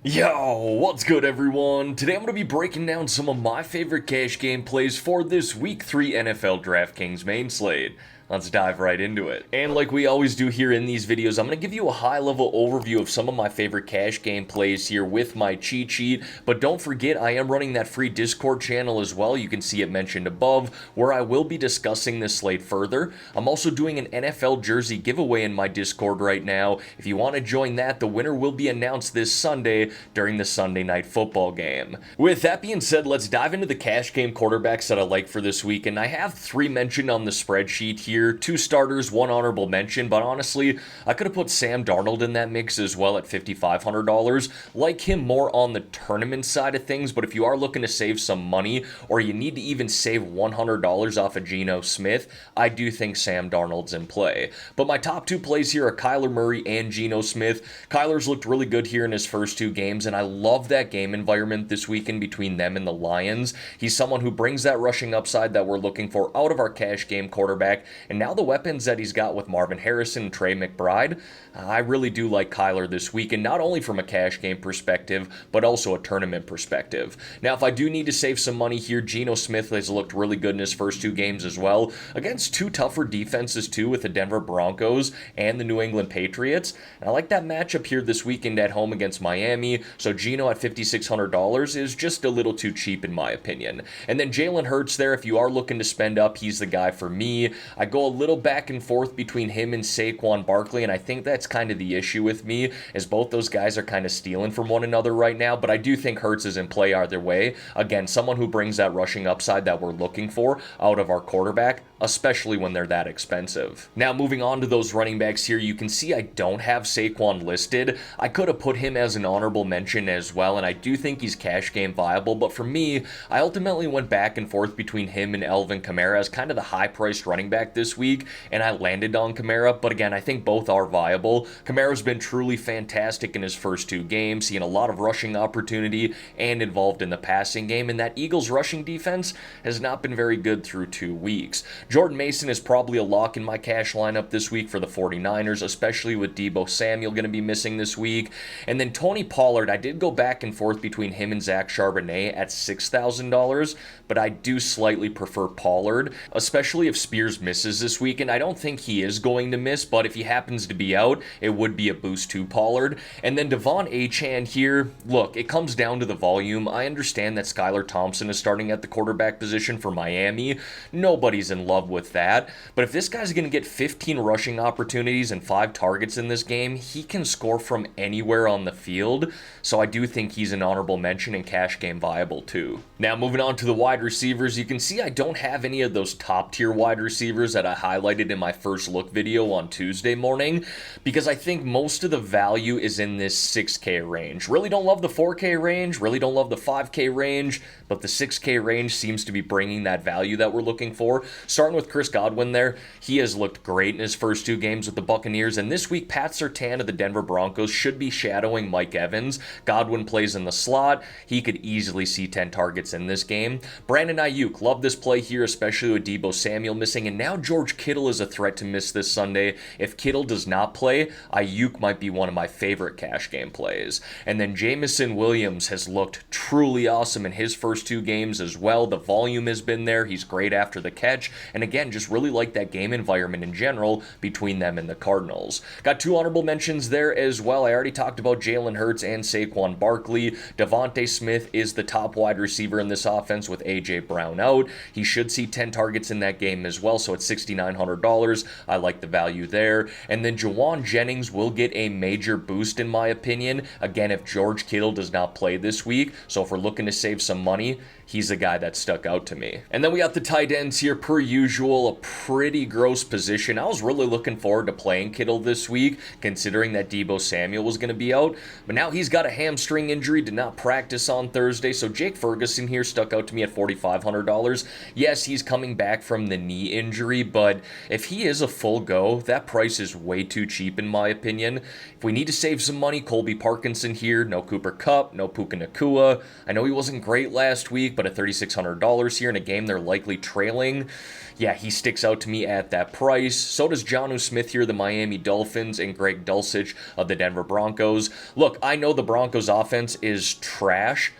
Yo, what's good everyone? Today I'm going to be breaking down some of my favorite cash game plays for this Week 3 NFL DraftKings main slate. Let's dive right into it. And like we always do here in these videos, I'm going to give you a high-level overview of some of my favorite cash game plays here with my cheat sheet. But don't forget, I am running that free Discord channel as well. You can see it mentioned above, where I will be discussing this slate further. I'm also doing an NFL jersey giveaway in my Discord right now. If you want to join that, the winner will be announced this Sunday during the Sunday Night Football game. With that being said, let's dive into the cash game quarterbacks that I like for this week. And I have 3 mentioned on the spreadsheet here. 2 starters, 1 honorable mention, but honestly, I could have put Sam Darnold in that mix as well at $5,500. Like him more on the tournament side of things, but if you are looking to save some money, or you need to even save $100 off of Geno Smith, I do think Sam Darnold's in play. But my top 2 plays here are Kyler Murray and Geno Smith. Kyler's looked really good here in his first 2 games, and I love that game environment this weekend between them and the Lions. He's someone who brings that rushing upside that we're looking for out of our cash game quarterback. And now the weapons that he's got with Marvin Harrison and Trey McBride, I really do like Kyler this week, and not only from a cash game perspective, but also a tournament perspective. Now, if I do need to save some money here, Geno Smith has looked really good in his first 2 games as well, against 2 tougher defenses too, with the Denver Broncos and the New England Patriots. And I like that matchup here this weekend at home against Miami, so Geno at $5,600 is just a little too cheap in my opinion. And then Jalen Hurts there, if you are looking to spend up, he's the guy for me. I go a little back and forth between him and Saquon Barkley, and I think that's kind of the issue with me, is both those guys are kind of stealing from one another right now, but I do think Hurts is in play either way. Again, someone who brings that rushing upside that we're looking for out of our quarterback, especially when they're that expensive. Now, moving on to those running backs here, you can see I don't have Saquon listed. I could have put him as an honorable mention as well, and I do think he's cash game viable, but for me, I ultimately went back and forth between him and Alvin Kamara as kind of the high-priced running back this week, and I landed on Kamara, but again, I think both are viable. Kamara's been truly fantastic in his first 2 games, seeing a lot of rushing opportunity and involved in the passing game, and that Eagles rushing defense has not been very good through 2 weeks. Jordan Mason is probably a lock in my cash lineup this week for the 49ers, especially with Deebo Samuel going to be missing this week. And then Tony Pollard, I did go back and forth between him and Zach Charbonnet at $6,000, but I do slightly prefer Pollard, especially if Spears misses this week, and I don't think he is going to miss, but if he happens to be out, it would be a boost to Pollard. And then Devon Achane here, look, it comes down to the volume. I understand that Skylar Thompson is starting at the quarterback position for Miami. Nobody's in love with that, but if this guy's going to get 15 rushing opportunities and 5 targets in this game, he can score from anywhere on the field, so I do think he's an honorable mention and cash game viable too. Now, moving on to the wide receivers, you can see I don't have any of those top tier wide receivers that I highlighted in my first look video on Tuesday morning, because I think most of the value is in this 6K range. Really don't love the 4K range, really don't love the 5K range, but the 6K range seems to be bringing that value that we're looking for. Starting with Chris Godwin there, he has looked great in his first 2 games with the Buccaneers, and this week Pat Surtain of the Denver Broncos should be shadowing Mike Evans. Godwin plays in the slot. He could easily see 10 targets in this game. Brandon Ayuk, love this play here, especially with Deebo Samuel missing, and now George Kittle is a threat to miss this Sunday. If Kittle does not play, Ayuk might be one of my favorite cash game plays. And then Jamison Williams has looked truly awesome in his first 2 games as well. The volume has been there. He's great after the catch, and again, just really like that game environment in general between them and the Cardinals. Got 2 honorable mentions there as well. I already talked about Jalen Hurts and Saquon Barkley. Devontae Smith is the top wide receiver in this offense with A.J. Brown out. He should see 10 targets in that game as well, so at $6,900, I like the value there. And then Jawan Jennings will get a major boost in my opinion, again, if George Kittle does not play this week, so if we're looking to save some money, he's a guy that stuck out to me. And then we got the tight ends here, per usual, a pretty gross position. I was really looking forward to playing Kittle this week, considering that Deebo Samuel was going to be out, but now he's got a hamstring injury, did not practice on Thursday, so Jake Ferguson here stuck out to me at $4,500. Yes, he's coming back from the knee injury, but if he is a full go, that price is way too cheap in my opinion. If we need to save some money, Colby Parkinson here, no Cooper Kupp, no Puka Nacua. I know he wasn't great last week, but at $3,600 here in a game they're likely trailing, yeah, he sticks out to me at that price. So does Jonnu Smith here, the Miami Dolphins, and Greg Dulcich of the Denver Broncos. Look, I know the Broncos offense is trash,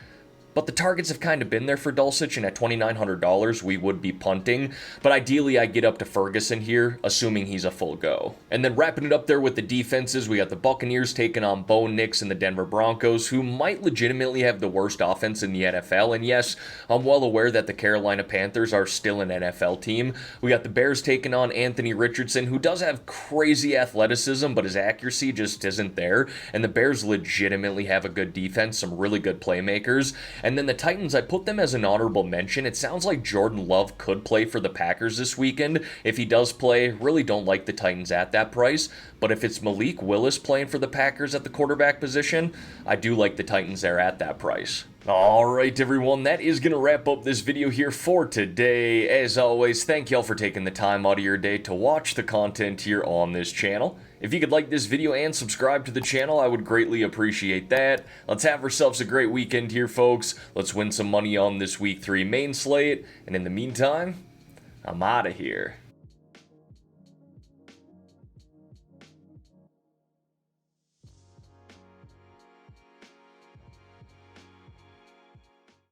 but the targets have kind of been there for Dulcich, and at $2,900, we would be punting. But ideally, I get up to Ferguson here, assuming he's a full go. And then wrapping it up there with the defenses, we got the Buccaneers taking on Bo Nix and the Denver Broncos, who might legitimately have the worst offense in the NFL. And yes, I'm well aware that the Carolina Panthers are still an NFL team. We got the Bears taking on Anthony Richardson, who does have crazy athleticism, but his accuracy just isn't there. And the Bears legitimately have a good defense, some really good playmakers. And then the Titans, I put them as an honorable mention. It sounds like Jordan Love could play for the Packers this weekend. If he does play, really don't like the Titans at that price. But if it's Malik Willis playing for the Packers at the quarterback position, I do like the Titans there at that price. Alright everyone, that is going to wrap up this video here for today. As always, thank y'all for taking the time out of your day to watch the content here on this channel. If you could like this video and subscribe to the channel, I would greatly appreciate that. Let's have ourselves a great weekend here, folks. Let's win some money on this Week 3 main slate. And in the meantime, I'm out of here.